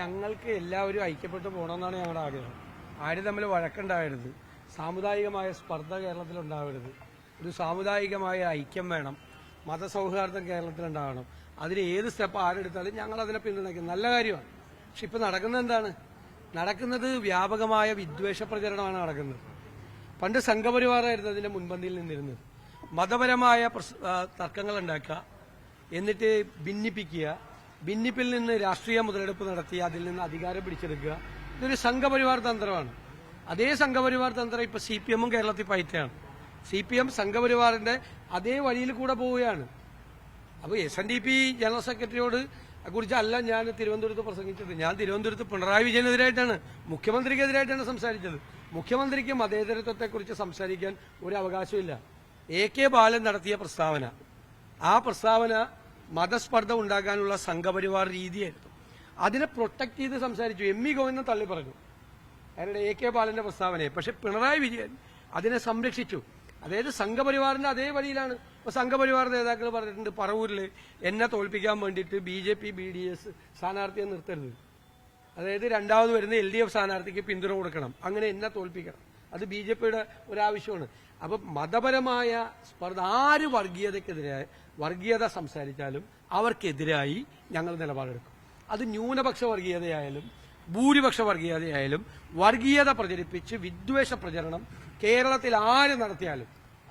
ഞങ്ങൾക്ക് എല്ലാവരും ഐക്യപ്പെട്ടു പോകണമെന്നാണ് ഞങ്ങളുടെ ആഗ്രഹം. ആരും തമ്മിൽ വഴക്കുണ്ടാവരുത്, സാമുദായികമായ സ്പർദ്ധ കേരളത്തിലുണ്ടാവരുത്, ഒരു സാമുദായികമായ ഐക്യം വേണം, മതസൗഹാർദ്ദം കേരളത്തിലുണ്ടാവണം. അതിന് ഏത് സ്റ്റെപ്പ് ആരെടുത്താലും ഞങ്ങൾ അതിനെ പിന്തുണയ്ക്കും. നല്ല കാര്യമാണ്. പക്ഷെ ഇപ്പം നടക്കുന്നത് എന്താണ്? നടക്കുന്നത് വ്യാപകമായ വിദ്വേഷ പ്രചരണമാണ് നടക്കുന്നത്. പണ്ട് സംഘപരിവാറായിരുന്നു അതിന്റെ മുൻപന്തിയിൽ നിന്നിരുന്നത്. മതപരമായ തർക്കങ്ങൾ ഉണ്ടാക്കുക, എന്നിട്ട് ഭിന്നിപ്പിക്കുക, ഭിന്നിപ്പിൽ നിന്ന് രാഷ്ട്രീയ മുതലെടുപ്പ് നടത്തി അതിൽ നിന്ന് അധികാരം പിടിച്ചെടുക്കുക. ഇതൊരു സംഘപരിവാർ തന്ത്രമാണ്. അതേ സംഘപരിവാർ തന്ത്രം ഇപ്പൊ CPM കേരളത്തിൽ പയറ്റാണ്. CPM സംഘപരിവാറിന്റെ അതേ വഴിയിൽ കൂടെ പോവുകയാണ്. അപ്പോൾ SNDP ജനറൽ സെക്രട്ടറിയോട് കുറിച്ചല്ല ഞാൻ തിരുവനന്തപുരത്ത് പ്രസംഗിച്ചത്. ഞാൻ തിരുവനന്തപുരത്ത് പിണറായി വിജയനെതിരായിട്ടാണ്, മുഖ്യമന്ത്രിക്കെതിരായിട്ടാണ് സംസാരിച്ചത്. മുഖ്യമന്ത്രിക്ക് മതേതരത്വത്തെക്കുറിച്ച് സംസാരിക്കാൻ ഒരു അവകാശമില്ല. AK ബാലൻ നടത്തിയ പ്രസ്താവന, ആ പ്രസ്താവന മതസ്പർദ്ധ ഉണ്ടാക്കാനുള്ള സംഘപരിവാർ രീതിയായിരുന്നു. അതിനെ പ്രൊട്ടക്ട് ചെയ്ത് സംസാരിച്ചു. ME ഗോവിന്ദൻ തള്ളി പറഞ്ഞു അവരുടെ AK ബാലന്റെ പ്രസ്താവനയെ. പക്ഷെ പിണറായി വിജയൻ അതിനെ സംരക്ഷിച്ചു. അതായത് സംഘപരിവാറിന്റെ അതേ വഴിയിലാണ്. ഇപ്പൊ സംഘപരിവാർ നേതാക്കൾ പറഞ്ഞിട്ടുണ്ട്, പറവൂരിൽ എന്നെ തോൽപ്പിക്കാൻ വേണ്ടിയിട്ട് BJP BDS സ്ഥാനാർത്ഥിയെ നിർത്തരുത്. അതായത് രണ്ടാമത് വരുന്ന LDF സ്ഥാനാർത്ഥിക്ക് പിന്തുണ കൊടുക്കണം, അങ്ങനെ എന്നെ തോൽപ്പിക്കണം. അത് BJPയുടെ ഒരാവശ്യമാണ്. അപ്പൊ മതപരമായ സ്പർദ്ധ, ആര് വർഗീയത സംസാരിച്ചാലും അവർക്കെതിരായി ഞങ്ങൾ നിലപാടെടുക്കും. അത് ന്യൂനപക്ഷ വർഗീയതയായാലും ഭൂരിപക്ഷ വർഗീയതയായാലും വർഗീയത പ്രചരിപ്പിച്ച് വിദ്വേഷ പ്രചരണം കേരളത്തിൽ ആര് നടത്തിയാലും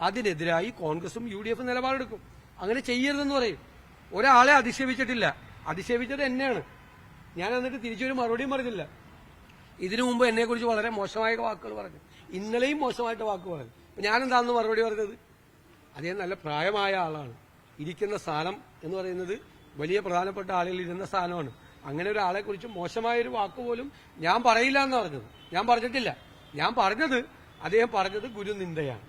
അതിനെതിരായി കോൺഗ്രസും UDF നിലപാടെടുക്കും. അങ്ങനെ ചെയ്യരുതെന്ന് പറയും. ഒരാളെ അധിക്ഷേപിച്ചിട്ടില്ല, അധിക്ഷേപിച്ചത് എന്നെയാണ്. ഞാൻ എന്നിട്ട് തിരിച്ചൊരു മറുപടിയും പറഞ്ഞില്ല. ഇതിനു മുമ്പ് എന്നെക്കുറിച്ച് വളരെ മോശമായ വാക്കുകൾ പറഞ്ഞു, ഇന്നലെയും മോശമായിട്ട് വാക്ക് പറഞ്ഞു. ഞാനെന്താണെന്ന് മറുപടി പറഞ്ഞത്? അദ്ദേഹം നല്ല പ്രായമായ ആളാണ്. ഇരിക്കുന്ന സ്ഥാനം എന്ന് പറയുന്നത് വലിയ പ്രധാനപ്പെട്ട ആളുകൾ ഇരുന്ന സ്ഥാനമാണ്. അങ്ങനെ ഒരാളെ കുറിച്ച് മോശമായൊരു വാക്ക് പോലും ഞാൻ പറയില്ല എന്ന് പറഞ്ഞത്. ഞാൻ പറഞ്ഞിട്ടില്ല. ഞാൻ പറഞ്ഞത്, അദ്ദേഹം പറഞ്ഞത് ഗുരുനിന്ദയാണ്.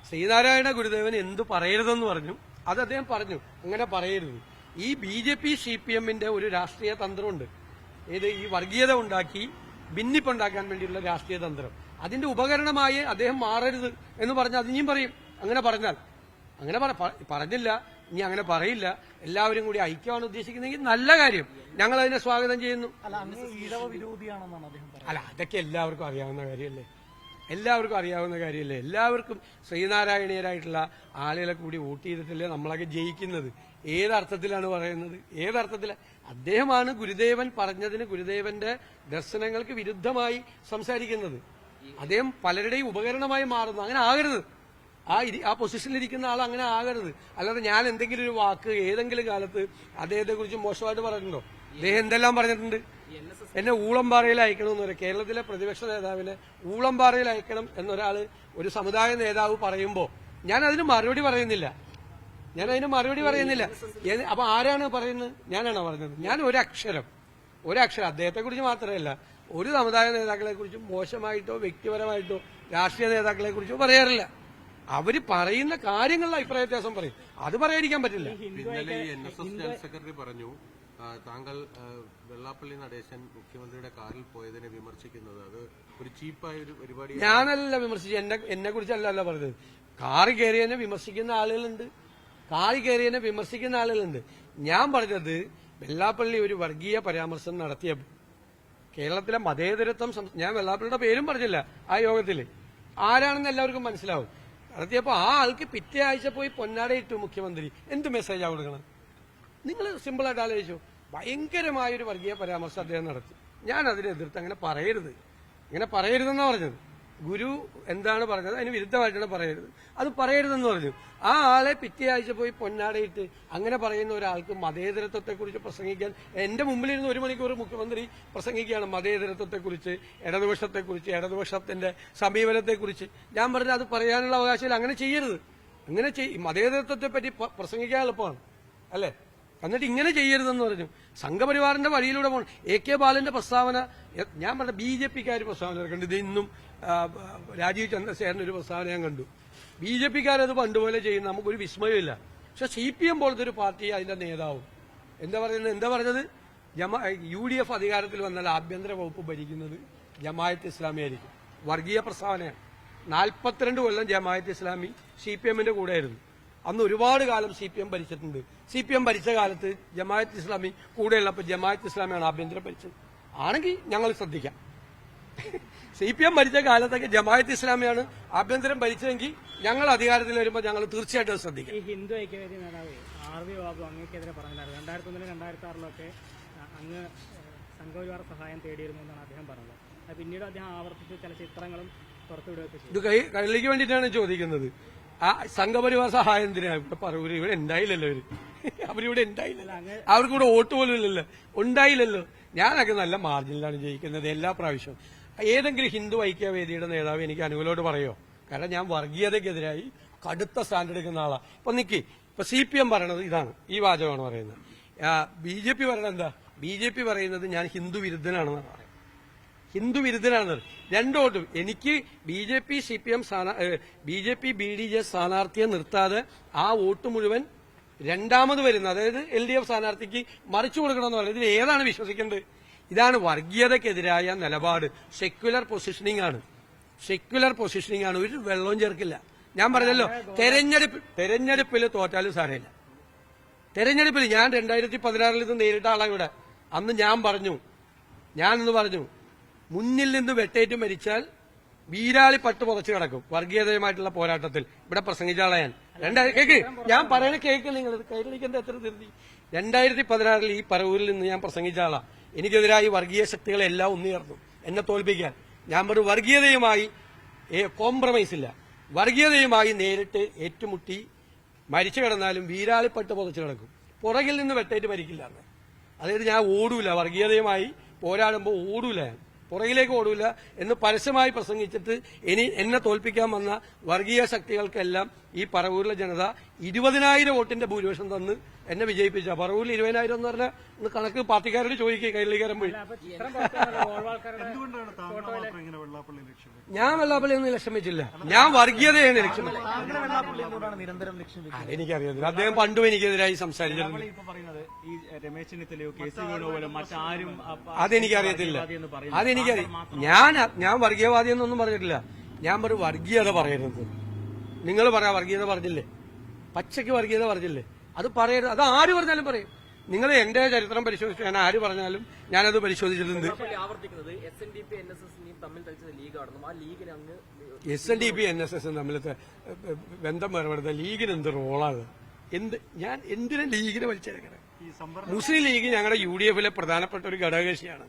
ശ്രീനാരായണ ഗുരുദേവൻ എന്ത് പറയരുതെന്ന് പറഞ്ഞു, അത് അദ്ദേഹം പറഞ്ഞു. അങ്ങനെ പറയരുത്. ഈ BJP CPMന്റെ ഒരു രാഷ്ട്രീയ തന്ത്രമുണ്ട്. ഏത്? ഈ വർഗീയത ഉണ്ടാക്കി ഭിന്നിപ്പുണ്ടാക്കാൻ വേണ്ടിയുള്ള രാഷ്ട്രീയ തന്ത്രം. അതിന്റെ ഉപകരണമായി അദ്ദേഹം മാറരുത് എന്ന് പറഞ്ഞാൽ അതിനെയും പറയും. അങ്ങനെ പറഞ്ഞാൽ, അങ്ങനെ പറഞ്ഞില്ല, ഇനി അങ്ങനെ പറയില്ല. എല്ലാവരും കൂടി ഐക്യമാണ് ഉദ്ദേശിക്കുന്നതെങ്കിൽ നല്ല കാര്യം, ഞങ്ങൾ അതിനെ സ്വാഗതം ചെയ്യുന്നു. അല്ല, അതൊക്കെ എല്ലാവർക്കും അറിയാവുന്ന കാര്യമല്ലേ. എല്ലാവർക്കും ശ്രീനാരായണീയരായിട്ടുള്ള ആളുകളെ കൂടി വോട്ട് ചെയ്തിട്ടല്ലേ നമ്മളൊക്കെ ജയിക്കുന്നത്. ഏതർത്ഥത്തിലാണ് പറയുന്നത്? ഏതർത്ഥത്തിലാണ്? അദ്ദേഹമാണ് ഗുരുദേവൻ പറഞ്ഞതിന്, ഗുരുദേവന്റെ ദർശനങ്ങൾക്ക് വിരുദ്ധമായി സംസാരിക്കുന്നത്. അദ്ദേഹം പലരുടെയും ഉപകരണമായി മാറുന്നു. അങ്ങനെ ആകരുത്. ആ പൊസിഷനിലിരിക്കുന്ന ആൾ അങ്ങനെ ആകരുത്. അല്ലാതെ ഞാൻ എന്തെങ്കിലും ഒരു വാക്ക് ഏതെങ്കിലും കാലത്ത് അദ്ദേഹത്തെ കുറിച്ച് മോശമായിട്ട് പറഞ്ഞിട്ടുണ്ടോ? അദ്ദേഹം എന്തെല്ലാം പറഞ്ഞിട്ടുണ്ട്. എന്നെ ഊളംപാറയിൽ അയക്കണമെന്ന് പറയും. കേരളത്തിലെ പ്രതിപക്ഷ നേതാവിനെ ഊളംപാറയിൽ അയക്കണം എന്നൊരാള്, ഒരു സമുദായ നേതാവ് പറയുമ്പോൾ ഞാൻ അതിന് മറുപടി പറയുന്നില്ല. അപ്പൊ ആരാണ് പറയുന്നത്? ഞാനാണോ പറഞ്ഞത്? ഞാൻ ഒരക്ഷരം അദ്ദേഹത്തെക്കുറിച്ച് മാത്രമല്ല, ഒരു സമുദായ നേതാക്കളെ കുറിച്ചും മോശമായിട്ടോ വ്യക്തിപരമായിട്ടോ രാഷ്ട്രീയ നേതാക്കളെ കുറിച്ചോ പറയാറില്ല. അവര് പറയുന്ന കാര്യങ്ങളിൽ അഭിപ്രായ വ്യത്യാസം പറയും. അത് പറയാതിരിക്കാൻ പറ്റില്ല. ഇന്നലെ NSS ജനറൽ സെക്രട്ടറി പറഞ്ഞു, താങ്കൾ വെള്ളാപ്പള്ളി നടേശൻ മുഖ്യമന്ത്രിയുടെ കാറിൽ പോയതിനെ വിമർശിക്കുന്നത് അത് ഒരു ചീപ്പായ ഒരു പരിപാടി. ഞാനല്ല വിമർശിച്ചു, എന്നെ കുറിച്ചല്ല പറഞ്ഞത്. കാറി കയറിയതിനെ വിമർശിക്കുന്ന ആളുകളുണ്ട്. ഞാൻ പറഞ്ഞത് വെള്ളാപ്പള്ളി ഒരു വർഗീയ പരാമർശം നടത്തിയപ്പോൾ കേരളത്തിലെ മതേതരത്വം, ഞാൻ വെള്ളാപ്പള്ളിയുടെ പേരും പറഞ്ഞില്ല ആ യോഗത്തില്, ആരാണെന്ന് എല്ലാവർക്കും മനസ്സിലാവും. നടത്തിയപ്പോൾ ആ ആൾക്ക് പിറ്റേ ആഴ്ച പോയി പൊന്നാടയിട്ടു മുഖ്യമന്ത്രി. എന്ത് മെസ്സേജാ കൊടുക്കണം? നിങ്ങൾ സിമ്പിളായിട്ട് ആലോചിച്ചു. ഭയങ്കരമായൊരു വർഗീയ പരാമർശം അദ്ദേഹം നടത്തി. ഞാൻ അതിനെ എതിർത്ത് അങ്ങനെ പറയരുതെന്നാണ് പറഞ്ഞത്. ഗുരു എന്താണ് പറഞ്ഞത് അതിന് വിരുദ്ധമായിട്ടാണ് പറയരുത്, അത് പറയരുതെന്ന് പറഞ്ഞു. ആ ആളെ പിറ്റേ ആഴ്ച പോയി പൊന്നാടയിട്ട് അങ്ങനെ പറയുന്ന ഒരാൾക്ക് മതേതരത്വത്തെക്കുറിച്ച് പ്രസംഗിക്കാൻ, എന്റെ മുമ്പിലിരുന്ന് 1 മണിക്കൂർ മുഖ്യമന്ത്രി പ്രസംഗിക്കുകയാണ് മതേതരത്വത്തെക്കുറിച്ച്, ഇടതുപക്ഷത്തെക്കുറിച്ച്, ഇടതുപക്ഷത്തിന്റെ സമീപനത്തെക്കുറിച്ച്. ഞാൻ പറഞ്ഞത് അത് പറയാനുള്ള അവകാശമില്ല. അങ്ങനെ ചെയ്യരുത്. മതേതരത്വത്തെപ്പറ്റി പ്രസംഗിക്കാൻ എളുപ്പമാണ് അല്ലേ? എന്നിട്ട് ഇങ്ങനെ ചെയ്യരുതെന്ന് പറഞ്ഞു. സംഘപരിവാറിന്റെ വഴിയിലൂടെ പോകണം. AK ബാലന്റെ പ്രസ്താവന, ഞാൻ പറഞ്ഞ BJPക്കാർ പ്രസ്താവന കണ്ടു. ഇത് ഇന്നും രാജീവ് ചന്ദ്രശേഖരന്റെ ഒരു പ്രസ്താവന ഞാൻ കണ്ടു. BJPക്കാരത് പണ്ടുപോലെ ചെയ്യുന്ന നമുക്കൊരു വിസ്മയമില്ല. പക്ഷെ CPM പോലത്തെ ഒരു പാർട്ടി, അതിന്റെ നേതാവും എന്താ പറഞ്ഞത്? UDF അധികാരത്തിൽ വന്നാൽ ആഭ്യന്തര വകുപ്പ് ഭരിക്കുന്നത് ജമാഅത്ത് ഇസ്ലാമി ആയിരിക്കും. വർഗീയ പ്രസ്താവനയാണ്. 42 കൊല്ലം ജമാഅത്ത് ഇസ്ലാമി CPMന്റെ കൂടെയായിരുന്നു. അന്ന് ഒരുപാട് കാലം CPM ഭരിച്ചിട്ടുണ്ട്. CPM ഭരിച്ച കാലത്ത് ജമാഅത്ത് ഇസ്ലാമി കൂടെയുള്ളപ്പോൾ ജമാഅത്ത് ഇസ്ലാമിയാണ് ആഭ്യന്തരം ഭരിച്ചത്. ആണെങ്കിൽ ഞങ്ങൾ ശ്രദ്ധിക്കാം. CPM ഭരിച്ച കാലത്തൊക്കെ ജമാഅത്ത് ഇസ്ലാമിയാണ് ആഭ്യന്തരം ഭരിച്ചതെങ്കിൽ ഞങ്ങൾ അധികാരത്തിൽ വരുമ്പോൾ ഞങ്ങൾ തീർച്ചയായിട്ടും ശ്രദ്ധിക്കും. ഈ ഹിന്ദു ഐക്യവേദി നേതാവ് RV ബാബു അങ്ങേക്കെതിരെ പറഞ്ഞിട്ടുണ്ടായിരുന്നു 2001-2006 അങ്ങ് സംഘപരിവാർ സഹായം തേടിയിരുന്നു എന്നാണ് അദ്ദേഹം പറഞ്ഞത്. അത് പിന്നീട് അദ്ദേഹം ആവർത്തിച്ച് ചില ചിത്രങ്ങളും പുറത്തുവിടുകയൊക്കെ ചെയ്തു. ഇത് കൈകളിലേക്ക് വേണ്ടിയിട്ടാണ് ചോദിക്കുന്നത്. ആ സംഘപരിവാർ സഹായം എന്തിനാ ഇവിടെ പറയൂര്? ഇവിടെ ഉണ്ടായില്ലല്ലോ അവരിവിടെ ഉണ്ടായില്ലല്ലോ, അവർക്കിവിടെ വോട്ട് പോലും ഇല്ലല്ലോ, ഉണ്ടായില്ലല്ലോ. ഞാനൊക്കെ നല്ല മാർജിനിലാണ് ജയിക്കുന്നത് എല്ലാ പ്രാവശ്യവും. ഏതെങ്കിലും ഹിന്ദു ഐക്യവേദിയുടെ നേതാവ് എനിക്ക് അനുകൂലമായിട്ട് പറയോ? കാരണം ഞാൻ വർഗീയതയ്ക്കെതിരായി കടുത്ത സ്റ്റാൻഡ് എടുക്കുന്ന ആളാണ്. ഇപ്പൊ CPM പറയണത് ഇതാണ്, ഈ വാചകമാണ് പറയുന്നത്. BJP പറയണത് എന്താ? BJP പറയുന്നത് ഞാൻ ഹിന്ദു വിരുദ്ധനാണെന്നാണ് പറയുന്നത്. ഹിന്ദു വിരുദ്ധനാണ്. രണ്ടു വോട്ടും എനിക്ക് BJP BDJ സ്ഥാനാർത്ഥിയെ നിർത്താതെ ആ വോട്ട് മുഴുവൻ രണ്ടാമത് വരുന്ന, അതായത് LDF സ്ഥാനാർത്ഥിക്ക് മറിച്ചു കൊടുക്കണമെന്ന് പറയുന്നത്. ഇതിൽ ഏതാണ് വിശ്വസിക്കേണ്ടത്? ഇതാണ് വർഗീയതയ്ക്കെതിരായ നിലപാട്. സെക്യുലർ പൊസിഷനിങ് ആണ്. ഒരു വെള്ളവും ചേർക്കില്ല. ഞാൻ പറഞ്ഞല്ലോ, തെരഞ്ഞെടുപ്പിൽ തോറ്റാലും സാരമില്ല. തെരഞ്ഞെടുപ്പിൽ ഞാൻ 2016 ഇത് നേരിട്ട ആളാണ് ഇവിടെ. അന്ന് ഞാനൊന്ന് പറഞ്ഞു, മുന്നിൽ നിന്ന് വെട്ടേറ്റ് മരിച്ചാൽ വീരാളി പട്ട് പുറച്ചു കിടക്കും വർഗീയതയുമായിട്ടുള്ള പോരാട്ടത്തിൽ. ഇവിടെ പ്രസംഗിച്ച ആളാ ഞാൻ. ഞാൻ പറയണ കേക്ക് നിങ്ങൾ കൈരളിക്കേണ്ട എത്ര തിരുത്തി. 2016 ഈ പറവൂരിൽ നിന്ന് ഞാൻ പ്രസംഗിച്ച ആളാ. എനിക്കെതിരായി വർഗീയ ശക്തികളെല്ലാം ഒന്നുചേർന്നു എന്നെ തോൽപ്പിക്കാൻ. ഞാൻ പറഞ്ഞു, വർഗീയതയുമായി കോംപ്രമൈസ് ഇല്ല. വർഗീയതയുമായി നേരിട്ട് ഏറ്റുമുട്ടി മരിച്ചു കിടന്നാലും വീരാളിപ്പട്ട് പുറച്ചു കിടക്കും, പുറകിൽ നിന്ന് വെട്ടേറ്റ് മരിക്കില്ല. അതായത് ഞാൻ ഓടൂല, വർഗീയതയുമായി പോരാടുമ്പോൾ ഓടൂല, പുറകിലേക്ക് ഓടൂല എന്ന് പരസ്യമായി പ്രസംഗിച്ചിട്ട് എന്നെ തോൽപ്പിക്കാൻ വന്ന വർഗീയ ശക്തികൾക്കെല്ലാം ഈ പറവൂരിലെ ജനത 20,000 വോട്ടിന്റെ ഭൂരിപക്ഷം തന്ന് എന്നെ വിജയിപ്പിച്ച. പറവൂരിൽ 20,000 എന്ന് പറഞ്ഞാൽ ഒന്ന് കണക്ക് പാർട്ടിക്കാരോട് ചോദിക്കുക കൈരളിക്കാരൻ പോയി. ഞാൻ വെള്ളാപ്പള്ളി ഒന്നും ലക്ഷ്യം വെച്ചില്ല, ഞാൻ വർഗീയതയാണ് ലക്ഷ്യം വെച്ചത്. എനിക്കറിയാം, അദ്ദേഹം പണ്ടും എനിക്കെതിരായി സംസാരിച്ചിട്ടുണ്ട്. അതെനിക്കറിയത്തില്ല. ഞാൻ വർഗീയവാദി എന്നൊന്നും പറഞ്ഞിട്ടില്ല. ഞാൻ ഒരു വർഗീയത പറയരുത്. നിങ്ങൾ പറയാ വർഗീയത പറഞ്ഞില്ലേ, പച്ചയ്ക്ക് വർഗീയത പറഞ്ഞില്ലേ, അത് പറയരുത്. അത് ആര് പറഞ്ഞാലും പറയും. നിങ്ങൾ എന്റെ ചരിത്രം പരിശോധിച്ചു, ഞാൻ ആര് പറഞ്ഞാലും ഞാനത് പരിശോധിച്ചിട്ടുണ്ട്. SNDP NSS തമ്മിലത്തെ ബന്ധം വേർപെടുത്ത ലീഗിന് എന്ത് റോളാണ്? ഞാൻ എന്തിനാ ലീഗിനെ വലിച്ചെടുക്കണേ? മുസ്ലിം ലീഗ് ഞങ്ങളുടെ UDF പ്രധാനപ്പെട്ട ഒരു ഘടകകക്ഷിയാണ്.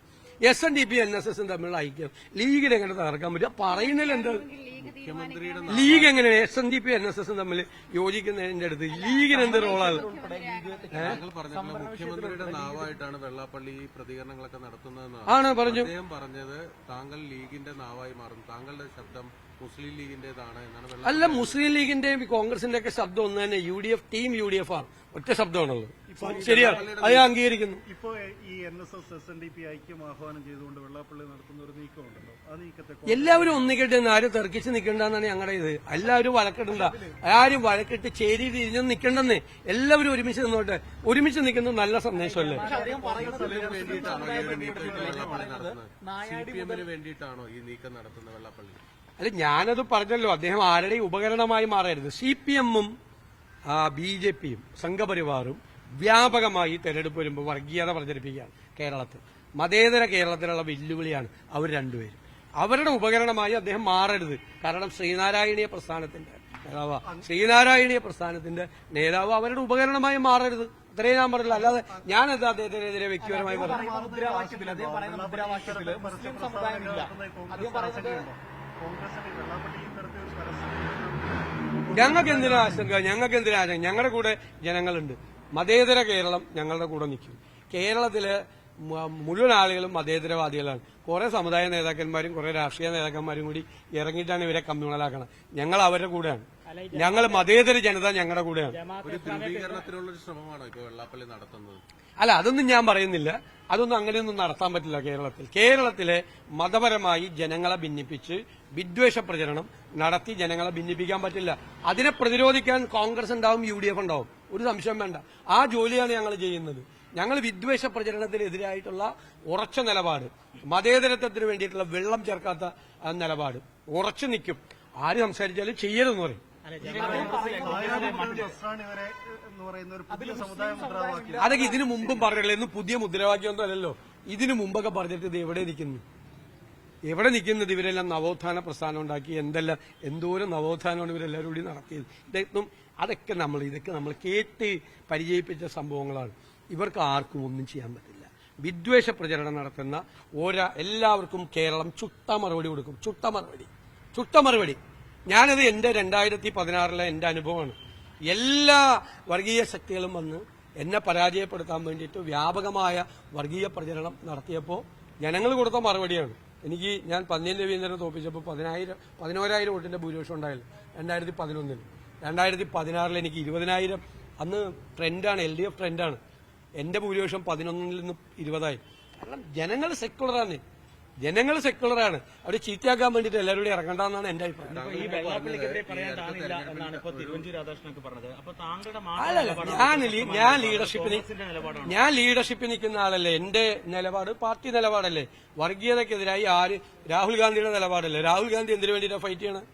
SNDP NSS തമ്മിലുള്ള ഐക്യം ലീഗിനെ എങ്ങനെ തകർക്കാൻ പറ്റും? പറയുന്നതിൽ എന്താ? ലീഗ് എങ്ങനെ SNDP NSS തമ്മിൽ യോജിക്കുന്നതിന്റെ അടുത്ത് ലീഗിന് എന്ത് റോളാണ്? മുഖ്യമന്ത്രിയുടെ നാവായിട്ടാണ് വെള്ളാപ്പള്ളി പ്രതികരണങ്ങളൊക്കെ നടത്തുന്നതെന്നാണ് ആണ് പറഞ്ഞു. അദ്ദേഹം പറഞ്ഞത്. താങ്കൾ ലീഗിന്റെ നാവായി മാറും, താങ്കളുടെ ശബ്ദം മുസ്ലിം ലീഗിന്റേതാണ് എന്നാണ്. അല്ല, മുസ്ലിം ലീഗിന്റെയും കോൺഗ്രസിന്റെ ഒക്കെ ശബ്ദം ഒന്ന് തന്നെ. ടീം UDF ആണ്, ഒറ്റ ശബ്ദമാണുള്ളത്. ശരിയാണ്, അത് ഞാൻ അംഗീകരിക്കുന്നു. ഇപ്പോ ഈ NSS SNDP ഐക്യം ആഹ്വാനം ചെയ്തുകൊണ്ട് വെള്ളാപ്പള്ളി നടത്തുന്ന ഒരു നീക്കമുണ്ടല്ലോ, ആ നീക്കത്തെ എല്ലാവരും ഒന്നിക്കട്ടെ എന്ന് ആരും തെർക്കിച്ച് നിൽക്കണ്ടെന്നാണ് ഞങ്ങളുടെ ഇത്. എല്ലാവരും വഴക്കിടണ്ട, ആരും വഴക്കിട്ട് ചേരി തിരിഞ്ഞൊന്നും നിൽക്കണ്ടെന്ന്. എല്ലാവരും ഒരുമിച്ച് നിന്നോട്ടെ. ഒരുമിച്ച് നിൽക്കുന്നത് നല്ല സന്ദേശമല്ലേ? CPM-ന് വേണ്ടിയിട്ടാണോ ഈ നീക്കം നടത്തുന്ന വെള്ളാപ്പള്ളി? അല്ല, ഞാനത് പറഞ്ഞല്ലോ, അദ്ദേഹം ആരുടെയും ഉപകരണമായി മാറരുത്. CPM-ഉം BJP-യും സംഘപരിവാറും വ്യാപകമായി തെരഞ്ഞെടുപ്പ് വരുമ്പോൾ വർഗീയത പ്രചരിപ്പിക്കുകയാണ് കേരളത്തിൽ. മതേതര കേരളത്തിലുള്ള വെല്ലുവിളിയാണ് അവർ രണ്ടുപേരും. അവരുടെ ഉപകരണമായി അദ്ദേഹം മാറരുത്. കാരണം ശ്രീനാരായണീയ പ്രസ്ഥാനത്തിന്റെ നേതാവ് അവരുടെ ഉപകരണമായി മാറരുത്. അത്രയും ഞാൻ പറഞ്ഞില്ല. അല്ലാതെ ഞാനെന്താ അദ്ദേഹത്തിനെതിരെ വ്യക്തിപരമായി പറഞ്ഞു? ഞങ്ങൾക്ക് എന്തിനാ ആശങ്ക? ഞങ്ങളുടെ കൂടെ ജനങ്ങളുണ്ട്. മതേതര കേരളം ഞങ്ങളുടെ കൂടെ നിൽക്കും. കേരളത്തിലെ മുഴുവൻ ആളുകളും മതേതരവാദികളാണ്. കുറെ സമുദായ നേതാക്കന്മാരും കുറെ രാഷ്ട്രീയ നേതാക്കന്മാരും കൂടി ഇറങ്ങിയിട്ടാണ് ഇവരെ കമ്മ്യൂണലാക്കണം. ഞങ്ങൾ അവരുടെ കൂടെയാണ്. ഞങ്ങൾ മതേതര ജനത ഞങ്ങളുടെ കൂടെയാണ്. ഒരു ധ്രുവീകരണത്തിനുള്ളൊരു ശ്രമമാണോ ഇപ്പോൾ വെള്ളാപ്പള്ളി നടത്തുന്നത്? അല്ല, അതൊന്നും ഞാൻ പറയുന്നില്ല. അതൊന്നും അങ്ങനെയൊന്നും നടത്താൻ പറ്റില്ല കേരളത്തിലെ മതപരമായി ജനങ്ങളെ ഭിന്നിപ്പിച്ച് വിദ്വേഷ പ്രചരണം നടത്തി ജനങ്ങളെ ഭിന്നിപ്പിക്കാൻ പറ്റില്ല. അതിനെ പ്രതിരോധിക്കാൻ കോൺഗ്രസ് ഉണ്ടാവും, UDF ഉണ്ടാവും, ഒരു സംശയം വേണ്ട. ആ ജോലിയാണ് ഞങ്ങൾ ചെയ്യുന്നത്. ഞങ്ങൾ വിദ്വേഷ പ്രചരണത്തിനെതിരായിട്ടുള്ള ഉറച്ച നിലപാട്, മതേതരത്വത്തിന് വേണ്ടിയിട്ടുള്ള വെള്ളം ചേർക്കാത്ത നിലപാട് ഉറച്ചു നിൽക്കും. ആര് സംസാരിച്ചാലും ചെയ്യരുതെന്ന് പറയും. നസ്രാണി വരെ എന്ന് പറയുന്ന ഒരു പുതിയ സമുദായ മുദ്രാവാക്യം അതൊക്കെ ഇതിനു മുമ്പും പറഞ്ഞില്ല, ഇന്ന് പുതിയ മുദ്രാവാക്യമൊന്നും അല്ലല്ലോ. ഇതിനു മുമ്പൊക്കെ പറഞ്ഞിട്ട് ഇത് എവിടെ നിൽക്കുന്നു? എവിടെ നിൽക്കുന്നത്? ഇവരെല്ലാം നവോത്ഥാന പ്രസ്ഥാനം ഉണ്ടാക്കി, എന്തോരം നവോത്ഥാനമാണ് ഇവരെല്ലാവരും കൂടി നടത്തിയത്. ഇതൊക്കെ നമ്മൾ കേട്ട് പരിചയിപ്പിച്ച സംഭവങ്ങളാണ്. ഇവർക്ക് ആർക്കും ഒന്നും ചെയ്യാൻ പറ്റില്ല. വിദ്വേഷ പ്രചരണം നടത്തുന്ന എല്ലാവർക്കും കേരളം ചുട്ട മറുപടി കൊടുക്കും. ചുട്ട മറുപടി. ഞാനത് എന്റെ 2016 എന്റെ അനുഭവമാണ്. എല്ലാ വർഗീയ ശക്തികളും വന്ന് എന്നെ പരാജയപ്പെടുത്താൻ വേണ്ടിയിട്ട് വ്യാപകമായ വർഗീയ പ്രചരണം നടത്തിയപ്പോൾ ജനങ്ങൾ കൊടുത്ത മറുപടിയാണ്. ഞാൻ പന്ന്യൻ രവീന്ദ്രനെ തോൽപ്പിച്ചപ്പോൾ 11,000 വോട്ടിന്റെ ഭൂരിപക്ഷം ഉണ്ടായില്ല 2011. 2016 എനിക്ക് 20,000. അന്ന് ട്രെൻഡാണ്, LDF ട്രെൻഡാണ്. എന്റെ ഭൂരിപക്ഷം 11 നിന്ന് 20. കാരണം ജനങ്ങൾ സെക്കുലറാണ്. അവിടെ ചീത്തയാക്കാൻ വേണ്ടിയിട്ട് എല്ലാവരും ഇറങ്ങണ്ടെന്നാണ് എന്റെ അഭിപ്രായം. ഞാൻ ലീഡർഷിപ്പിൽ നിൽക്കുന്ന ആളല്ലേ. എന്റെ നിലപാട് പാർട്ടി നിലപാടല്ലേ. വർഗീയതക്കെതിരായി രാഹുൽ ഗാന്ധിയുടെ നിലപാടല്ലേ. രാഹുൽ ഗാന്ധി എന്തിനു വേണ്ടിയിട്ടാണ് ഫൈറ്റ് ചെയ്യണത്?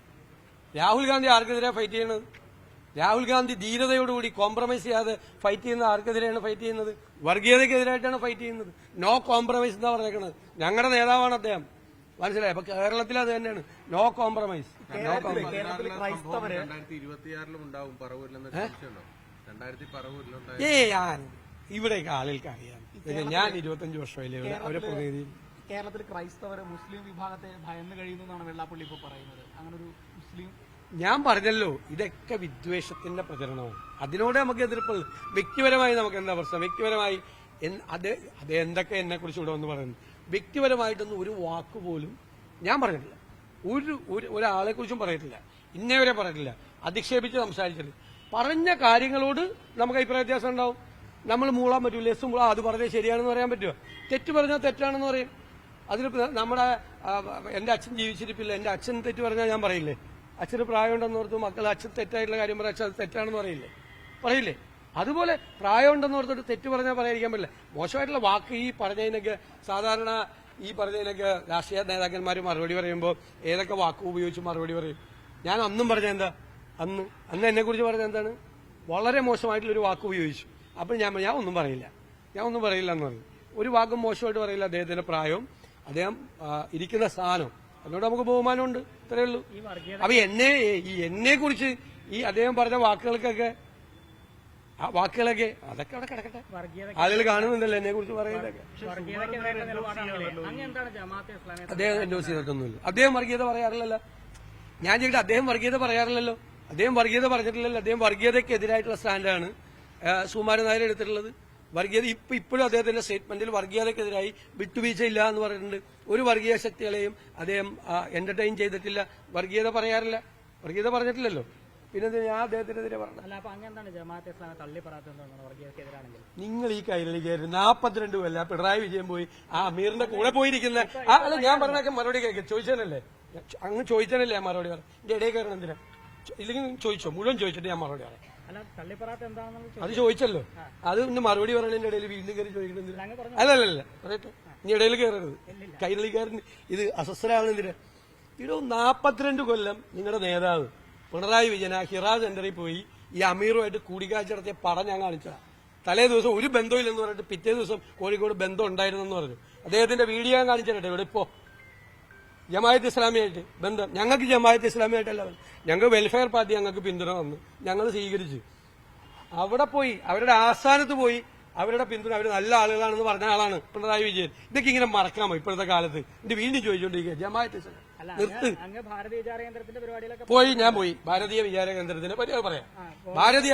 രാഹുൽ ഗാന്ധി ആർക്കെതിരെയാണ് ഫൈറ്റ് ചെയ്യണത്? രാഹുൽ ഗാന്ധി ധീരതയോടുകൂടി കോംപ്രമൈസ് ചെയ്യാതെ ഫൈറ്റ് ചെയ്യുന്ന ആർക്കെതിരെയാണ് ഫൈറ്റ് ചെയ്യുന്നത്? വർഗീയതയ്ക്കെതിരായിട്ടാണ് ഫൈറ്റ് ചെയ്യുന്നത്. നോ കോംപ്രമൈസ് എന്നാ പറഞ്ഞേക്കുന്നത്. ഞങ്ങളുടെ നേതാവാണ് അദ്ദേഹം. മനസ്സിലായി? അപ്പൊ കേരളത്തിൽ അത് തന്നെയാണ്, നോ കോംപ്രമൈസ്. 2026 ഉണ്ടാവും പറവൂരിലെന്ന് ഇവിടേക്ക് ആളുകൾക്ക് അറിയാം. ഞാൻ 25 വർഷമായില്ലേ ഇവിടെ അവരെ പ്രതിനിധി. കേരളത്തിൽ ക്രൈസ്തവർ മുസ്ലിം വിഭാഗത്തെ ഭയന്ന് കഴിയുന്നു എന്നാണ് വെള്ളാപ്പള്ളി ഇപ്പോൾ പറയുന്നത്. അങ്ങനെ ഒരു മുസ്ലിം ഞാൻ പറഞ്ഞല്ലോ, ഇതൊക്കെ വിദ്വേഷത്തിന്റെ പ്രചരണമാണ്. അതിനോട് നമുക്ക് എതിർപ്പുള്ളൂ. വ്യക്തിപരമായി നമുക്ക് എന്താ പ്രശ്നം? വ്യക്തിപരമായി അത് എന്തൊക്കെ എന്നെ കുറിച്ച് ഇവിടെ ഒന്ന് പറയുന്നു. വ്യക്തിപരമായിട്ടൊന്നും ഒരു വാക്കുപോലും ഞാൻ പറഞ്ഞിട്ടില്ല. ഒരാളെ കുറിച്ചും പറയത്തില്ല, ഇന്നേവരെ പറഞ്ഞിട്ടില്ല, അധിക്ഷേപിച്ച് സംസാരിച്ചില്ല. പറഞ്ഞ കാര്യങ്ങളോട് നമുക്ക് അഭിപ്രായ വ്യത്യാസം ഉണ്ടാവും. നമ്മൾ മൂളാൻ പറ്റൂല. അത് പറഞ്ഞത് ശരിയാണെന്ന് പറയാൻ പറ്റുമോ? തെറ്റ് പറഞ്ഞാൽ തെറ്റാണെന്ന് പറയും. അതിന് എന്റെ അച്ഛൻ ജീവിച്ചിരിപ്പില്ല. എന്റെ അച്ഛൻ തെറ്റ് പറഞ്ഞാൽ ഞാൻ പറയില്ലേ? അച്ഛന് പ്രായമുണ്ടെന്ന് ഓർത്ത് മക്കൾ അച്ഛൻ തെറ്റായിട്ടുള്ള കാര്യം പറഞ്ഞാൽ അച്ഛൻ അത് തെറ്റാണെന്ന് പറയില്ലേ? അതുപോലെ പ്രായമുണ്ടെന്ന് ഓർത്തിട്ട് തെറ്റ് പറഞ്ഞാൽ പറയാതിരിക്കാൻ പറ്റില്ല. മോശമായിട്ടുള്ള വാക്ക് ഈ പറഞ്ഞതിനൊക്കെ സാധാരണ രാഷ്ട്രീയ നേതാക്കന്മാർ മറുപടി പറയുമ്പോൾ ഏതൊക്കെ വാക്ക് ഉപയോഗിച്ച് മറുപടി പറയും. ഞാൻ അന്നും പറഞ്ഞ എന്താ? അന്ന് എന്നെ കുറിച്ച് പറഞ്ഞ എന്താണ്? വളരെ മോശമായിട്ടുള്ളൊരു വാക്ക് ഉപയോഗിച്ചു. അപ്പോൾ ഞാൻ ഒന്നും പറയില്ല എന്ന് പറഞ്ഞു. ഒരു വാക്കും മോശമായിട്ട് പറയില്ല. അദ്ദേഹത്തിന്റെ പ്രായവും അദ്ദേഹം ഇരിക്കുന്ന സ്ഥാനം അതിനോട് നമുക്ക് ബഹുമാനമുണ്ട്. ഇത്രയേ ഉള്ളൂ. അപ്പൊ എന്നെ കുറിച്ച് അദ്ദേഹം പറഞ്ഞ വാക്കുകളൊക്കെ അതൊക്കെ അവിടെ കിടക്കട്ടെ. ആളുകൾ കാണുന്നുണ്ടല്ലോ എന്നെ കുറിച്ച് പറയുന്നതൊക്കെ. അദ്ദേഹം എൻഡോസ് ചെയ്തിട്ടൊന്നുമില്ല. അദ്ദേഹം വർഗീയത പറയാറില്ലല്ലോ. ഞാൻ ചോദിക്കട്ടെ, അദ്ദേഹം വർഗീയത പറയാറില്ലല്ലോ. അദ്ദേഹം വർഗീയത പറഞ്ഞിട്ടില്ലല്ലോ. അദ്ദേഹം വർഗീയതയ്ക്കെതിരായിട്ടുള്ള സ്റ്റാൻഡാണ് സുകുമാരൻ നായർ എടുത്തിട്ടുള്ളത്. വർഗീയത ഇപ്പോഴും അദ്ദേഹത്തിന്റെ സ്റ്റേറ്റ്മെന്റിൽ വർഗീയതയ്ക്കെതിരായി വിട്ടുവീഴ്ചയില്ല എന്ന് പറഞ്ഞിട്ടുണ്ട്. ഒരു വർഗീയ ശക്തികളെയും അദ്ദേഹം എന്റർടൈൻ ചെയ്തിട്ടില്ല. വർഗീയത പറയാറില്ല, വർഗീയത പറഞ്ഞിട്ടില്ലല്ലോ. പിന്നെ ഞാൻ അദ്ദേഹത്തിനെതിരെ പറഞ്ഞു. നിങ്ങൾ ഈ കൈരളി കയറി 42 കൊല്ലം പിണറായി വിജയൻ പോയി അമീറിന്റെ കൂടെ പോയിരിക്കുന്ന അല്ല, ഞാൻ പറഞ്ഞൊക്കെ മറുപടി കേൾക്കും. ചോദിച്ചതല്ലേ? അങ്ങ് ചോദിച്ചതല്ലേ ഞാൻ മറുപടി പറയാം. എന്റെ ഇടയിൽ കയറണം എന്തിനാ? ഇല്ലെങ്കിൽ ചോദിച്ചോ, മുഴുവൻ ചോദിച്ചിട്ട് ഞാൻ മറുപടി പറയാം. അത് ചോദിച്ചല്ലോ, അത് പിന്നെ മറുപടി പറയുന്നതിന്റെ ഇടയിൽ വീണ്ടും കയറി ചോദിക്കണമെന്തിനാ? അല്ലല്ല പറയട്ടെ, ഇനി ഇടയിൽ കയറരുത്. കൈരളിക്കാരൻ ഇത് അസ്വസ്ഥരാകുന്നതിന്. 42 കൊല്ലം നിങ്ങളുടെ നേതാവ് പിണറായി വിജയൻ ഹിറ സെന്ററിൽ പോയി ഈ അമീറുമായിട്ട് കൂടിക്കാഴ്ച നടത്തിയ പടം ഞാൻ കാണിച്ചതാണ്. തലേ ദിവസം ഒരു ബന്ധമില്ലെന്ന് പറഞ്ഞിട്ട് പിറ്റേ ദിവസം കോഴിക്കോട് ബന്ധം ഉണ്ടായിരുന്നെന്ന് പറഞ്ഞു. അദ്ദേഹത്തിന്റെ വീഡിയോ ഞാൻ കാണിച്ചിട്ടെ ഇവിടെ ഇപ്പോ. ജമാഅത്ത് ഇസ്ലാമിയായിട്ട് ബന്ധം. ഞങ്ങൾക്ക് ജമാഅത്ത് ഇസ്ലാമിയായിട്ടല്ല, ഞങ്ങൾക്ക് വെൽഫെയർ പാർട്ടി ഞങ്ങൾക്ക് പിന്തുണ വന്നു, ഞങ്ങൾ സ്വീകരിച്ചു. അവിടെ പോയി അവരുടെ ആസ്ഥാനത്ത് പോയി അവരുടെ പിന്തുണ, അവർ നല്ല ആളുകളാണെന്ന് പറഞ്ഞ ആളാണ് പിണറായി വിജയൻ. ഇതൊക്കെ ഇങ്ങനെ മറക്കാമോ ഇപ്പോഴത്തെ കാലത്ത്? ഇത് വീണ്ടും ചോദിച്ചുകൊണ്ടിരിക്കുക. ജമാഅത്ത് ഇസ്ലാം നിർത്ത്. ഞാൻ പോയി ഭാരതീയ വിചാര കേന്ദ്രത്തിന്റെ പരിപാടി പറയാം. ഭാരതീയ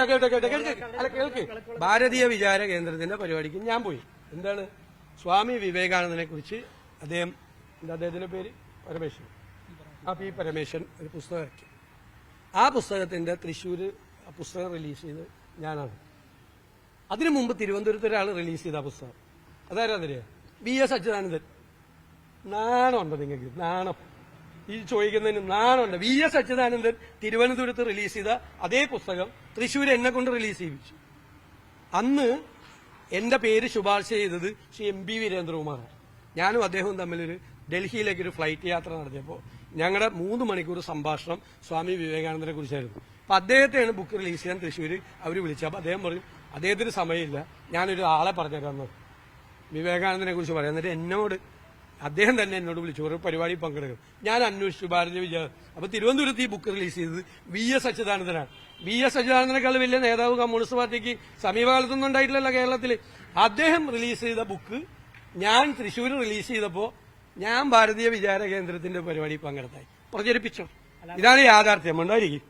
വിചാര കേന്ദ്രത്തിന്റെ പരിപാടിക്ക് ഞാൻ പോയി. എന്താണ്? സ്വാമി വിവേകാനന്ദനെ കുറിച്ച് അദ്ദേഹത്തിന്റെ പേര് പരമേശ്വരൻ. പി പരമേശ്വരൻ ഒരു പുസ്തകം ഇറക്കി. ആ പുസ്തകത്തിന്റെ തൃശ്ശൂര് പുസ്തകം റിലീസ് ചെയ്ത് ഞാനാണ്. അതിനു മുമ്പ് തിരുവനന്തപുരത്ത് ഒരാൾ റിലീസ് ചെയ്ത പുസ്തകം അതാരാന്നറിയാ? VS അച്യുതാനന്ദൻ. നാണമുണ്ടോ നിങ്ങൾക്ക്? നാണം ഈ ചോദിക്കുന്നതിന് നാണമുണ്ട്. VS അച്യുതാനന്ദൻ തിരുവനന്തപുരത്ത് റിലീസ് ചെയ്ത അതേ പുസ്തകം തൃശ്ശൂർ എന്നെ കൊണ്ട് റിലീസ് ചെയ്യിപ്പിച്ചു. അന്ന് എന്റെ പേര് ശുപാർശ ചെയ്തത് ശ്രീ MB വീരേന്ദ്രകുമാറാണ്. ഞാനും അദ്ദേഹവും തമ്മിലൊരു ഡൽഹിയിലേക്കൊരു ഫ്ലൈറ്റ് യാത്ര നടത്തിയപ്പോൾ ഞങ്ങളുടെ 3 മണിക്കൂർ സംഭാഷണം സ്വാമി വിവേകാനന്ദനെ കുറിച്ചായിരുന്നു. അപ്പൊ അദ്ദേഹത്തെയാണ് ബുക്ക് റിലീസ് ചെയ്യാൻ തൃശ്ശൂർ അവർ വിളിച്ചത്. അപ്പൊ അദ്ദേഹം പറഞ്ഞു അദ്ദേഹത്തിന് സമയമില്ല, ഞാനൊരു ആളെ പറഞ്ഞുതരാമെന്ന് വിവേകാനന്ദനെ കുറിച്ച് പറയാം. എന്നിട്ട് എന്നോട് അദ്ദേഹം തന്നെ എന്നോട് വിളിച്ചു, ഒരു പരിപാടി പങ്കെടുക്കും. ഞാൻ അന്വേഷിച്ചു ഭാരതീയ വിചാരം. അപ്പൊ തിരുവനന്തപുരത്ത് ഈ ബുക്ക് റിലീസ് ചെയ്തത് VS അച്യുതാനന്ദനാണ്. VS അച്യുതാനന്ദനേക്കാൾ വലിയ നേതാവ് കമ്മ്യൂണിസ്റ്റ് പാർട്ടിക്ക് സമീപകാലത്തൊന്നും ഉണ്ടായിട്ടില്ലല്ലോ കേരളത്തിൽ. അദ്ദേഹം റിലീസ് ചെയ്ത ബുക്ക് ഞാൻ തൃശ്ശൂർ റിലീസ് ചെയ്തപ്പോ ഞാൻ ഭാരതീയ വിചാര കേന്ദ്രത്തിന്റെ പരിപാടി പങ്കെടുത്തായി പ്രചരിപ്പിച്ചു. ഇതാണ് യാഥാർത്ഥ്യം. ഉണ്ടായിരിക്കും.